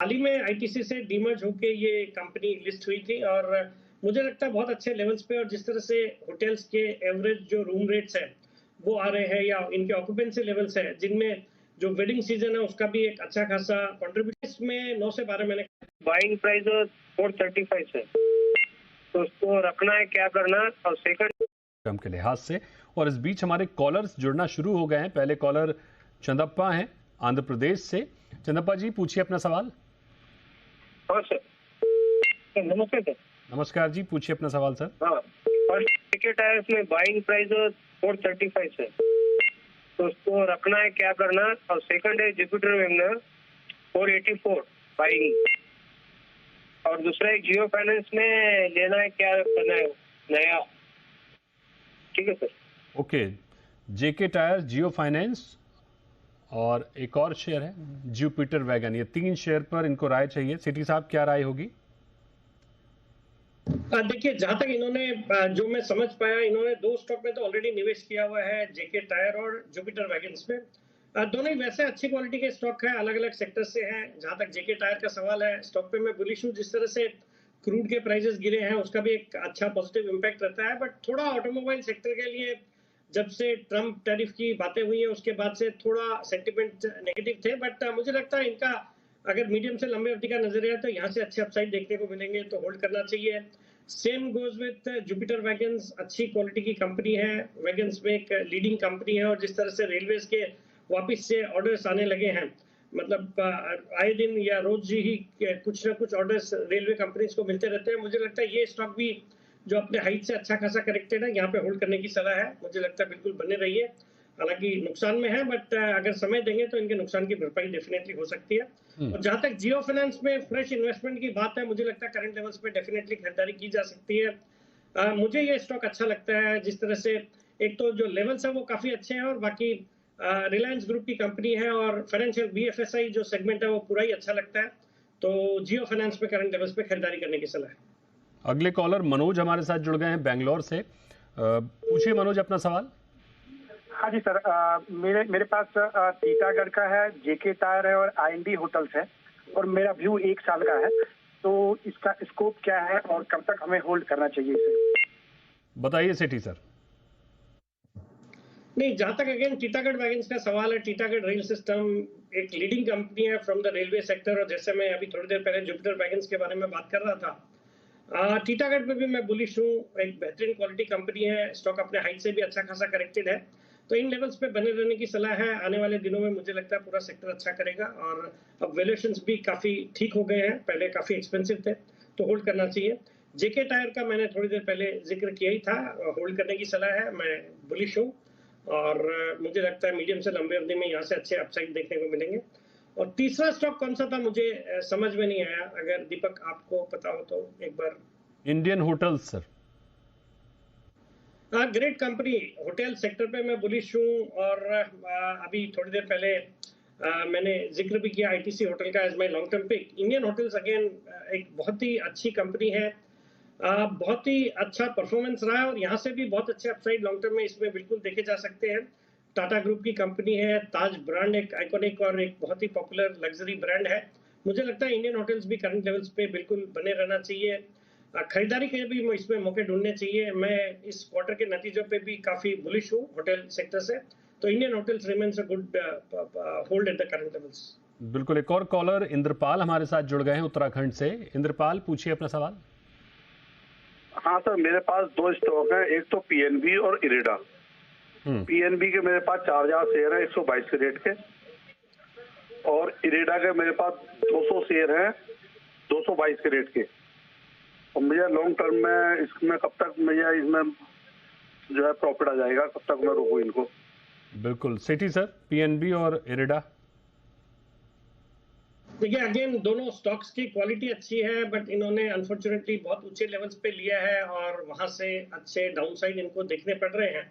हाल ही में आईटीसी से डीमर्ज होके ये कंपनी लिस्ट हुई थी और मुझे लगता है बहुत अच्छे लेवल्स पे, और जिस तरह से होटल्स के एवरेज जो रूम रेट्स है वो आ रहे हैं या इनके ऑक्यूपेंसी लेवल्स है, जिनमें जो वेडिंग सीजन है उसका भी एक अच्छा खासा कंट्रीब्यूशन में 9 से 12 मैंने बाइंग प्राइस 435 है, तो उसको रखना है क्या करना। और सेकंड के लिहाज से, और इस बीच हमारे कॉलर्स जुड़ना शुरू हो गए हैं। पहले कॉलर चंदप्पा हैं आंध्र प्रदेश से। चंदप्पा जी, पूछिए अपना सवाल। हाँ सर, नमस्ते सर। नमस्कार जी, पूछिए अपना सवाल सर। हाँ, फर्स्ट जेके टायर्स में बाइंग प्राइस 435 है, तो उसको रखना है क्या करना। और सेकंड है जुपिटर वेगनर 484 बाइंग, और दूसरा एक जियो फाइनेंस में लेना है क्या करना है नया। ठीक है सर। ओके, जेके टायर, जियो फाइनेंस और एक और शेयर है जुपिटर वैगन, ये 3 शेयर पर इनको राय चाहिए। सिटी साहब, क्या राय होगी? देखिए, जहां तक इन्होंने जो मैं समझ पाया, इन्होंने 2 स्टॉक में तो ऑलरेडी निवेश किया हुआ है, जेके टायर और जुपिटर वैगन्स में। दोनों ही वैसे अच्छी क्वालिटी के स्टॉक है, अलग अलग सेक्टर से हैं। जहां तक जेके टायर का सवाल है, स्टॉक पे मैं बुलिश हूं। जिस तरह से क्रूड के प्राइसेस गिरे हैं उसका भी एक अच्छा पॉजिटिव इम्पैक्ट रहता है, बट थोड़ा ऑटोमोबाइल सेक्टर के लिए जब से ट्रम्प टैरिफ की बातें हुई है उसके बाद से थोड़ा सेंटिमेंट नेगेटिव थे। बट मुझे लगता है इनका अगर मीडियम से लंबे अवधि का नजरिया है तो यहाँ से अच्छे अपसाइड देखने को मिलेंगे, तो होल्ड करना चाहिए। Same goes with Jupiter wagons, अच्छी क्वालिटी की कंपनी है। वैगन्स में एक लीडिंग कंपनी है, और जिस तरह से रेलवेज के वापस से ऑर्डर्स आने लगे हैं, मतलब आए दिन या रोज ही कुछ ना कुछ ऑर्डर्स रेलवे कंपनीज को मिलते रहते हैं। मुझे लगता है ये स्टॉक भी जो अपने हाइट से अच्छा खासा करेक्टेड है, यहाँ पे होल्ड करने की सलाह है। मुझे लगता है बिल्कुल बने रहिए, हालांकि नुकसान में है, बट अगर समय देंगे तो इनके नुकसान की भरपाई डेफिनेटली हो सकती है। और जहां तक जियो फाइनेंस में फ्रेश इन्वेस्टमेंट की बात है, मुझे लगता है करंट लेवल्स पे डेफिनेटली खरीदारी की जा सकती है। मुझे ये स्टॉक अच्छा लगता है, जिस तरह से एक तो जो लेवल्स है वो काफी अच्छे हैं, और बाकी रिलायंस ग्रुप की कंपनी है और फाइनेंशियल बीएफएसआई जो सेगमेंट है वो पूरा ही अच्छा लगता है। तो जियो फाइनेंस में करंट लेवल्स पे खरीदारी करने की सलाह है। अगले कॉलर मनोज हमारे साथ जुड़ गए हैं बेंगलोर से। पूछिए मनोज अपना सवाल। हाँ जी सर, मेरे पास टीटागढ़ का है, जेके टायर है और आईएनडी होटल्स है, और मेरा व्यू 1 साल का है। तो इसका स्कोप क्या है और कब तक हमें होल्ड करना चाहिए इसे? बताइए सेठी सर। नहीं, जहां तक अगेन टीटागढ़ वैगन्स का सवाल है, टीटागढ़ रेल सिस्टम एक लीडिंग कंपनी है फ्रॉम द रेलवे सेक्टर, और जैसे मैं अभी थोड़ी देर पहले जुपिटर वैगन्स के बारे में बात कर रहा था, टीटागढ़ पे भी मैं बुलिश हूँ। एक बेहतरीन क्वालिटी कंपनी है, स्टॉक अपने हाइट से भी अच्छा खासा करेक्टेड है, तो इन लेवल्स पे बने रहने की सलाह है। आने वाले दिनों में मुझे लगता है पूरा सेक्टर अच्छा करेगा, और अब वैल्यूएशंस भी काफी ठीक हो गए हैं, पहले काफी एक्सपेंसिव थे, तो होल्ड करना चाहिए। जेके टायर का मैंने थोड़ी देर पहले जिक्र किया ही था, होल्ड करने की सलाह है। मैं बुलिश हूँ, और मुझे लगता है मीडियम से लंबे अवधि में यहाँ से अच्छे अपसाइड देखने को मिलेंगे। और तीसरा स्टॉक कौन सा था मुझे समझ में नहीं आया, अगर दीपक आपको पता हो तो एक बार। Indian hotels sir. Great company, hotel sector पे मैं बुलिश हूँ, और अभी थोड़ी देर पहले मैंने जिक्र भी किया आईटीसी होटल का as my long term pick. Indian hotels again एक बहुत ही अच्छी कंपनी है, बहुत ही अच्छा परफॉर्मेंस रहा है, और यहाँ से भी बहुत अच्छे अपसाइड लॉन्ग टर्म में इसमें बिल्कुल देखे जा सकते हैं। टाटा ग्रुप की कंपनी है, ताज ब्रांड एक आइकॉनिक और एक बहुत ही पॉपुलर लग्जरी ब्रांड है। मुझे लगता है इंडियन होटल्स भी करंट लेवल्स पे बिल्कुल बने रहना चाहिए। खरीदारी के भी इसमें मौके ढूंढने चाहिए। मैं इस क्वार्टर के नतीजों पे भी काफी बुलिश हूँ होटल सेक्टर से, तो Indian hotels remains a good hold at the current levels. बिल्कुल। एक और कॉलर इंद्रपाल हमारे साथ जुड़ गए हैं उत्तराखंड से। इंद्रपाल, पूछिए अपना सवाल। हाँ सर, मेरे पास 2 स्टॉक है, एक तो पीएनबी और इरेडा। पीएनबी के मेरे पास 4000 शेयर है 122 के रेट के, और इरेडा के मेरे पास 200 शेयर है 222 के रेट के। और मुझे लॉन्ग टर्म में इसमें कब तक मुझे इसमें जो है प्रॉफिट आ जाएगा, कब तक मैं रोकूं इनको? बिल्कुल सेठी सर, पीएनबी और इरेडा। देखिए, अगेन दोनों स्टॉक्स की क्वालिटी अच्छी है, बट इन्होंने अनफॉर्चुनेटली बहुत ऊंचे लेवल्स पे लिया है, और वहां से अच्छे डाउनसाइड इनको देखने पड़ रहे हैं,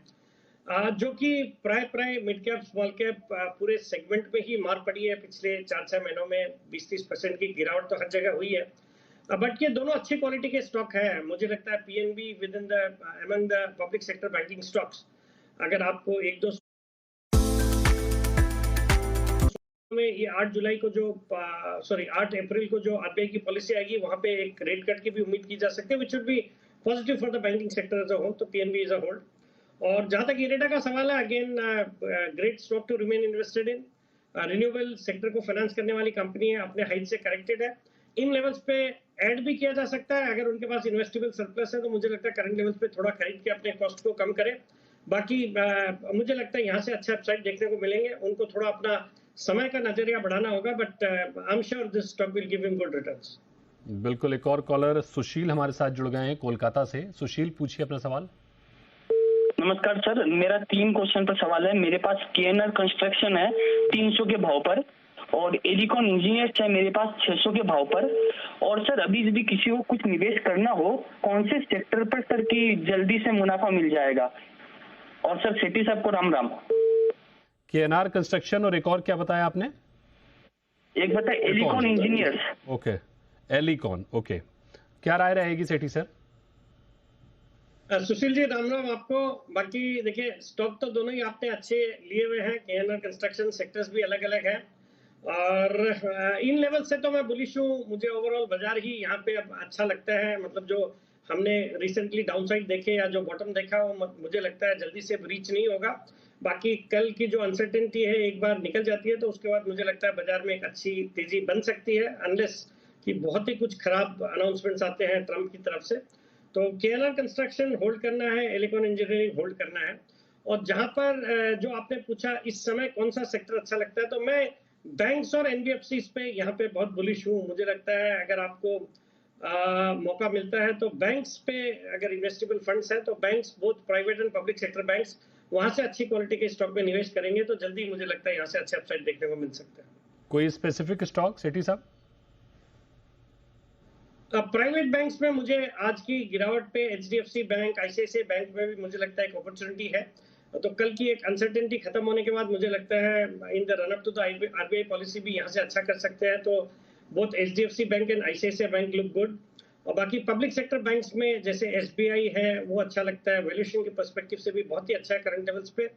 जो कि प्राय मिड कैप स्मॉल कैप पूरे सेगमेंट में ही मार पड़ी है। पिछले 4-6 महीनों में 20-30% की गिरावट तो हर जगह हुई है, बट ये दोनों अच्छी क्वालिटी के स्टॉक है। मुझे लगता है PNB with in the among the public sector banking stocks, अगर आपको 1-2 में ये 8 जुलाई को जो 8 अप्रैल को जो आरबीआई की पॉलिसी आएगी, वहां पे एक रेट कट की भी उम्मीद की जा सकती है, which would be positive for the banking sector as a whole, तो पीएनबी इज अ होल्ड। और जहां तक इरेडा का सवाल है, again great stock to remain invested in. Renewable sector को फाइनेंस करने वाली कंपनी है, अपने हाइट से करेक्टेड है, इन लेवल्स पे ऐड भी किया जा सकता है। अगर उनके पास इन्वेस्टेबल सरप्लस है तो मुझे लगता है करंट लेवल्स पे थोड़ा खरीद के अपने कॉस्ट को कम करें। बाकी मुझे लगता है यहाँ से अच्छे अपसाइड देखने को मिलेंगे। उनको थोड़ा अपना समय का नजरिया बढ़ाना होगा, but I am sure this stock will give him good returns. बिल्कुल। एक और कॉलर सुशील हमारे साथ जुड़ गए हैं कोलकाता से। सुशील, पूछिए अपना सवाल। नमस्कार सर, मेरा 3 क्वेश्चन पर सवाल है। मेरे पास केएनआर कंस्ट्रक्शन है 300 के भाव पर, और एलिकॉन इंजीनियर्स है मेरे पास 600 के भाव पर। और सर अभी यदि किसी को कुछ निवेश करना हो, कौन से सेक्टर पर सर की जल्दी से मुनाफा मिल जाएगा? और सर सेठी साहब को राम राम। केएनआर कंस्ट्रक्शन और एक और क्या बताया आपने? एक बताया Elecon engineers. Okay, Elecon. Okay, क्या राय रहेगी सेठी सर? सुशील जी, राम राम आपको। बाकी देखिए, स्टॉक तो दोनों ही आपने अच्छे लिए हुए हैं। केएनआर कंस्ट्रक्शन सेक्टर्स भी अलग अलग है, और इन लेवल से तो मैं बुलिश हूँ। मुझे ओवरऑल बाजार ही यहाँ पे अब अच्छा लगता है। मतलब जो हमने रिसेंटली डाउनसाइड देखे या जो बॉटम देखा, वो मुझे लगता है जल्दी से ब्रीच नहीं होगा। बाकी कल की जो अनसर्टेनिटी है, एक बार निकल जाती है तो उसके बाद मुझे लगता है बाजार में एक अच्छी तेजी बन सकती है, अनलेस कि बहुत ही कुछ खराब अनाउंसमेंट्स आते हैं ट्रम्प की तरफ से। तो केएनआर कंस्ट्रक्शन होल्ड करना है, एलिकॉन इंजीनियरिंग होल्ड करना है। और जहां पर जो आपने पूछा इस समय कौन सा सेक्टर अच्छा लगता है, तो मैं बैंक्स और एनबीएफसी पे यहाँ पे बहुत बुलिश हूँ। मुझे लगता है अगर आपको मौका मिलता है तो बैंक्स पे, अगर इन्वेस्टेबल फंड्स हैं तो banks, both private and public sector banks, वहां से अच्छी क्वालिटी के स्टॉक में निवेश करेंगे तो जल्दी मुझे लगता है यहाँ से अच्छे अपसाइड देखने को मिल सकता है। कोई स्पेसिफिक स्टॉक सेठी साहब? प्राइवेट बैंक्स में मुझे आज की गिरावट पे एचडीएफसी बैंक, आईसीआईसीआई बैंक में भी मुझे लगता है एक अपॉर्चुनिटी है। तो कल की एक अनसर्टेनिटी खत्म होने के बाद मुझे लगता है in the run up to the RBI policy भी यहाँ से अच्छा कर सकते हैं। तो both HDFC bank and ICICI bank look good. और बाकी पब्लिक सेक्टर बैंक्स में जैसे एसबीआई है, वो अच्छा लगता है। वैल्यूएशन के पर्सपेक्टिव से भी बहुत ही अच्छा है करंट लेवल्स पे।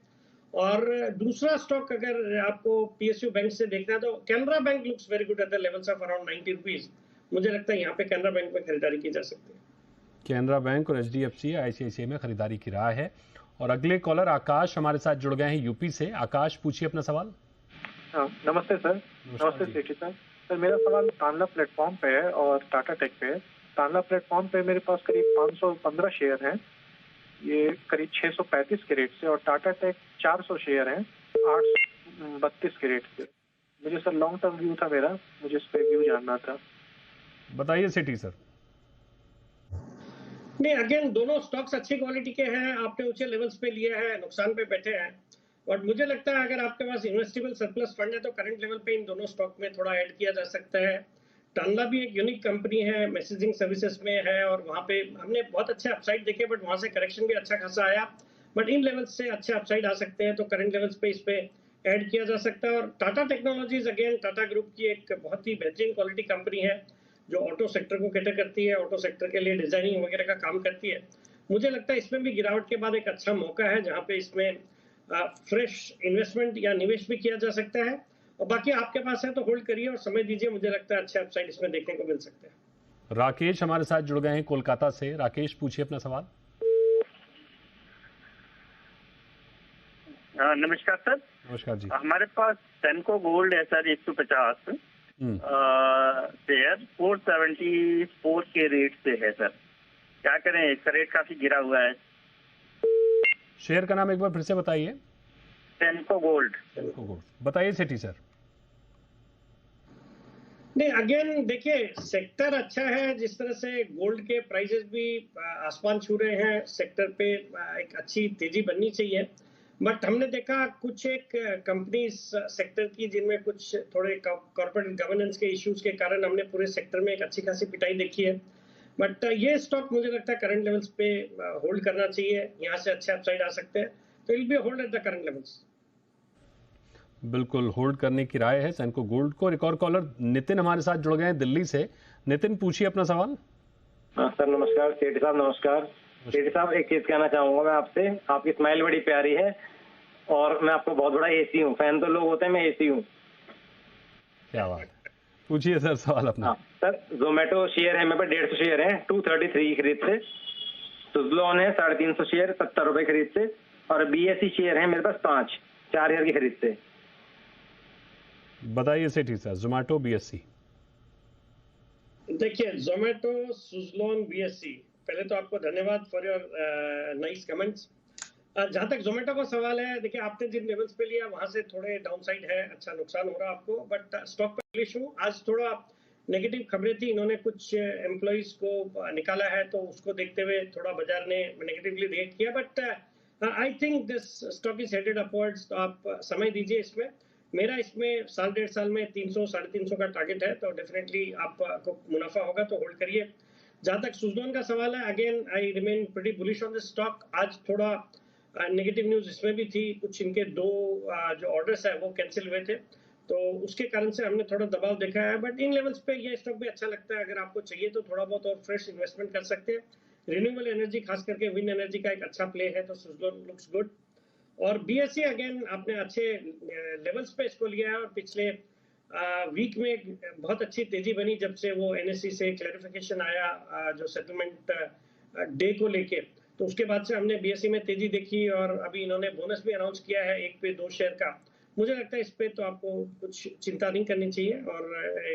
और दूसरा स्टॉक अगर आपको पीएसयू बैंक से देखना है तो Canara bank looks very good at the levels of around 90 rupees. मुझे लगता है यहाँ पे कैनरा बैंक में खरीदारी की जा सकती है। कैनरा बैंक और एचडीएफसी, आईसीआईसीआई में खरीदारी की राय है। और अगले कॉलर आकाश हमारे साथ जुड़ गए हैं यूपी से। आकाश, पूछिए अपना सवाल। नमस्ते सर। नमस्ते सेठी साहब। सर मेरा सवाल तांडा प्लेटफॉर्म पे है और टाटा टेक पे है। तांडा प्लेटफॉर्म पे मेरे पास करीब 515 शेयर हैं, ये करीब 635 के रेट से, और टाटा टेक 400 शेयर हैं 832 के रेट से। मुझे सर लॉन्ग टर्म व्यू था मेरा, मुझे इस पे व्यू जानना था। बताइए सेठी सर। नहीं, अगेन दोनों स्टॉक्स अच्छी क्वालिटी के हैं, आपने ऊंचे लेवल्स पे लिए हैं, नुकसान पे बैठे हैं। और मुझे लगता है अगर आपके पास इन्वेस्टेबल सरप्लस फंड है तो करंट लेवल पे इन दोनों स्टॉक में थोड़ा ऐड किया जा सकता है। टांडा भी एक यूनिक कंपनी है, मैसेजिंग सर्विसेज में है, और वहाँ पे हमने बहुत अच्छे अपसाइड देखे, बट वहाँ से करेक्शन भी अच्छा खासा आया। बट इन लेवल्स से अच्छे अपसाइड आ सकते हैं, तो करंट लेवल्स पे इस पे ऐड किया जा सकता है। और Tata technologies again Tata group की एक बहुत ही बेहतरीन क्वालिटी कंपनी है, जो ऑटो सेक्टर को कैटर करती है, ऑटो सेक्टर के लिए डिजाइनिंग वगैरह का काम करती है। मुझे लगता है इसमें भी गिरावट के बाद एक अच्छा मौका है जहां पे इसमें फ्रेश इन्वेस्टमेंट या निवेश भी किया जा सकता है। और बाकी आपके पास है तो होल्ड करिए और समय दीजिए, मुझे लगता है अच्छे अपसाइड इसमें देखने को मिल सकते हैं। राकेश हमारे साथ जुड़ गए हैं कोलकाता से। राकेश, पूछिए अपना सवाल। नमस्कार सर। नमस्कार जी। हमारे पास सेनको गोल्ड है सर 150 शेयर 474 के रेट से है सर, क्या करें? इसका रेट काफी गिरा हुआ है। शेयर का नाम एक बार फिर से बताइए। सेनको गोल्ड। सेनको गोल्ड, बताइए सेठी सर। नहीं, अगेन देखिए, सेक्टर अच्छा है। जिस तरह से गोल्ड के प्राइसेस भी आसमान छू रहे हैं, सेक्टर पे एक अच्छी तेजी बननी चाहिए। बट हमने देखा कुछ एक कंपनीज सेक्टर की जिनमें कुछ थोड़े कॉर्पोरेट गवर्नेंस के इश्यूज के कारण हमने पूरे सेक्टर में एक अच्छी खासी पिटाई देखी है। बट ये स्टॉक मुझे लगता है करंट लेवल्स पे होल्ड करना चाहिए, यहाँ से अच्छे अपसाइड आ सकते हैं। तो it be hold at the current levels. बिल्कुल होल्ड करने की राय है सेनको गोल्ड को। एक और कॉलर नितिन हमारे साथ जुड़ गए हैं दिल्ली से। नितिन, पूछिए अपना सवाल। सर नमस्कार। सेठी साहब नमस्कार। सेठी साहब, एक चीज कहना चाहूंगा मैं आपसे, आपकी स्माइल बड़ी प्यारी है और मैं आपको बहुत बड़ा एसी हूँ। फैन तो लोग होते हैं, मैं एसी हूँ। क्या बात है, पूछिए सर सवाल अपना। हाँ सर, जोमेटो शेयर है मेरे पास 150 शेयर है 233 खरीद से। सुजलॉन है 350 शेयर 70 रुपए खरीद से। और BSE शेयर है मेरे पास 4,000 की खरीद से। बताइए सेठी सर, जोमेटो BSE। देखिए, जोमेटो, सुजलॉन, BSE, पहले तो आपको धन्यवाद फॉर योर नाइस कमेंट्स। जहां तक जोमेटो का सवाल है, देखिए आपने जिन लेवल्स पे लिया वहां से थोड़े डाउन साइड है, अच्छा नुकसान हो रहा आपको, बट स्टॉक पे बुलिश हूं। आज थोड़ा नेगेटिव खबरें थी, इन्होंने कुछ एम्प्लॉइज को निकाला है, तो उसको देखते हुए थोड़ा बाजार ने नेगेटिवली रिएक्ट किया, but I think this stock is headed upwards. तो आप समय दीजिए इसमें। मेरा इसमें साल डेढ़ साल में 300 350 का टारगेट है, तो डेफिनेटली आपको मुनाफा होगा, तो होल्ड करिए। जहां तक सुजलॉन का सवाल है, again I remain pretty bullish on this stock. आज थोड़ा नेगेटिव न्यूज इसमें भी थी, कुछ इनके दो जो ऑर्डर्स है वो कैंसिल हुए थे, तो उसके कारण से हमने थोड़ा दबाव देखा है, बट इन लेवल्स पे ये स्टॉक भी अच्छा लगता है। अगर आपको चाहिए तो थोड़ा बहुत और फ्रेश इन्वेस्टमेंट कर सकते हैं। रिन्यूएबल एनर्जी, खास करके विंड एनर्जी का एक अच्छा प्ले है, तो सुजलॉन लुक्स गुड। और BSE अगेन आपने अच्छे लेवल्स पे इसको लिया है, और पिछले वीक में बहुत अच्छी तेजी बनी जब से वो NSE से क्लैरिफिकेशन आया जो सेटलमेंट डे को लेके, तो उसके बाद से हमने BSE में तेजी देखी, और अभी इन्होंने बोनस भी अनाउंस किया है 1 पे 2 शेयर का। मुझे लगता है इस पे तो आपको कुछ चिंता नहीं करनी चाहिए, और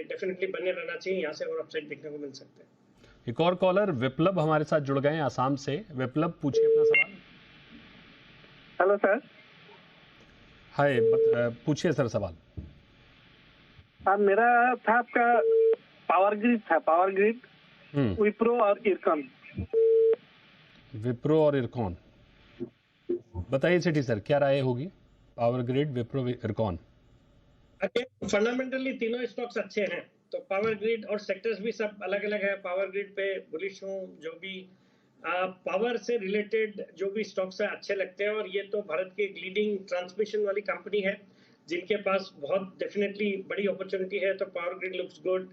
डेफिनेटली बने रहना चाहिए, यहाँ से और अपसाइड देखने को मिल सकते हैं। एक और कॉलर विप्लव हमारे साथ जुड़ गए हैं आसाम से। विप्लव, पूछिए अपना सवाल। Hello sir. हाय, पूछिए सर सवाल। मेरा था आपका पावर ग्रिड, विप्रो और इरकॉन। विप्रो और इरकॉन, बताइए सेठी सर क्या राय होगी? Power grid, Wipro, IRCON. Again fundamentally तीनों स्टॉक्स अच्छे हैं, तो पावर ग्रिड और सेक्टर्स भी सब अलग अलग है। पावर ग्रिड पे बुलिश हूँ, जो भी पावर से रिलेटेड जो भी स्टॉक्स है अच्छे लगते हैं, और ये तो भारत की एक लीडिंग ट्रांसमिशन वाली कंपनी है जिनके पास बहुत डेफिनेटली बड़ी अपॉर्चुनिटी है, तो power grid looks good.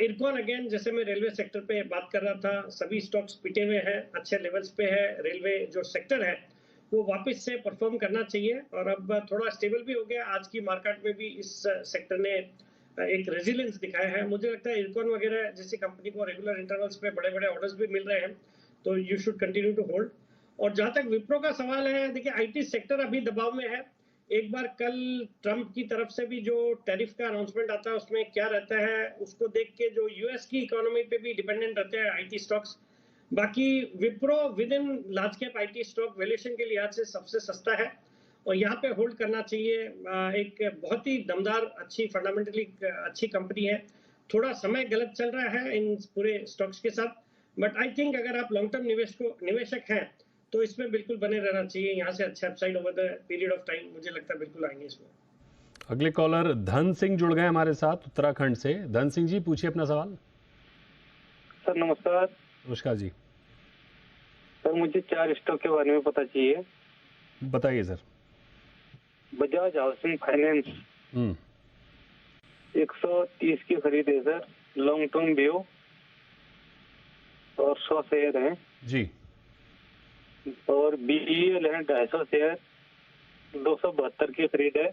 IRCON again, जैसे मैं रेलवे सेक्टर पे बात कर रहा था, सभी स्टॉक्स पिटे हुए हैं, अच्छे लेवल्स पे है। रेलवे जो सेक्टर है वो वापस से परफॉर्म करना चाहिए, और अब थोड़ा स्टेबल भी हो गया। आज की मार्केट में भी इस सेक्टर ने एक रेजिलियंस दिखाया है। मुझे लगता है इरकॉन वगैरह जैसी कंपनी को रेगुलर इंटरवल्स पे बड़े बड़े ऑर्डर्स भी मिल रहे हैं, तो you should continue to hold. और जहां तक विप्रो का सवाल है, देखिए IT सेक्टर अभी दबाव में है। एक बार कल ट्रंप की तरफ से भी जो टैरिफ का अनाउंसमेंट आता है उसमें क्या रहता है, उसको देख के जो US की इकोनॉमी पे भी डिपेंडेंट रहते हैं IT स्टॉक्स। बाकी Wipro with in large cap IT stock valuation के लिहाज से सबसे सस्ता है, और यहाँ पे होल्ड करना चाहिए। एक बहुत ही दमदार अच्छी फंडामेंटली अच्छी कंपनी है। थोड़ा समय गलत चल रहा है इन पूरे स्टॉक्स के साथ, बट आई थिंक अगर आप लॉन्ग टर्म निवेशक हैं तो इसमें बिल्कुल बने रहना चाहिए। यहाँ से अच्छा upside over the period of time मुझे लगता है बिल्कुल आएंगे इसमें। अगले कॉलर धन सिंह जुड़ गए हमारे साथ उत्तराखंड से। धन सिंह जी, पूछिए अपना सवाल। सर नमस्कार। नमस्कार जी। सर मुझे 4 स्टॉक के बारे में पता चाहिए। बताइए सर। बजाज हाउसिंग फाइनेंस 130 की खरीद है सर, लॉन्ग टर्म व्यू, और 100 शेयर है जी। और BEL है 250 शेयर, 272 की खरीद है।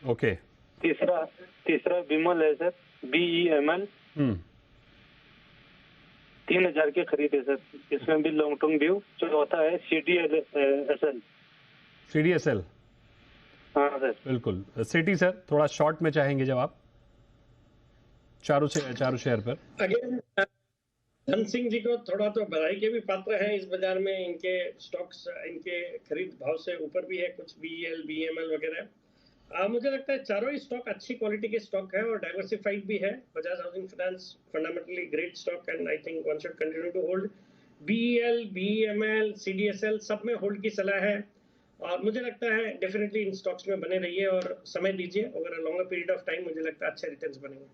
ओके। तीसरा विमल है सर, BEML 3000 की खरीद है सर, इसमें भी लॉन्ग टर्म व्यू। चौथा है CDSL। हाँ सर। बिल्कुल। सेठी सर, थोड़ा शॉर्ट में चाहेंगे जवाब चारों शेयर पर। अगेन धन सिंह जी को थोड़ा तो बधाई के भी पात्र हैं इस बाजार में। इनके स्टॉक्स इनके खरीद भाव से ऊपर भी है, कुछ BEL BML वगैरह। मुझे लगता है चारों ही स्टॉक अच्छी क्वालिटी के स्टॉक है और डाइवर्सिफाइड भी है। Bajaj housing finance fundamentally great stock and I think one should continue to hold. BEL BML CDSL सब में होल्ड की सलाह है, और मुझे लगता है डेफिनेटली इन स्टॉक्स में बने रहिए और समय दीजिए। Over a longer period of time मुझे लगता है अच्छे रिटर्न्स बनेंगे।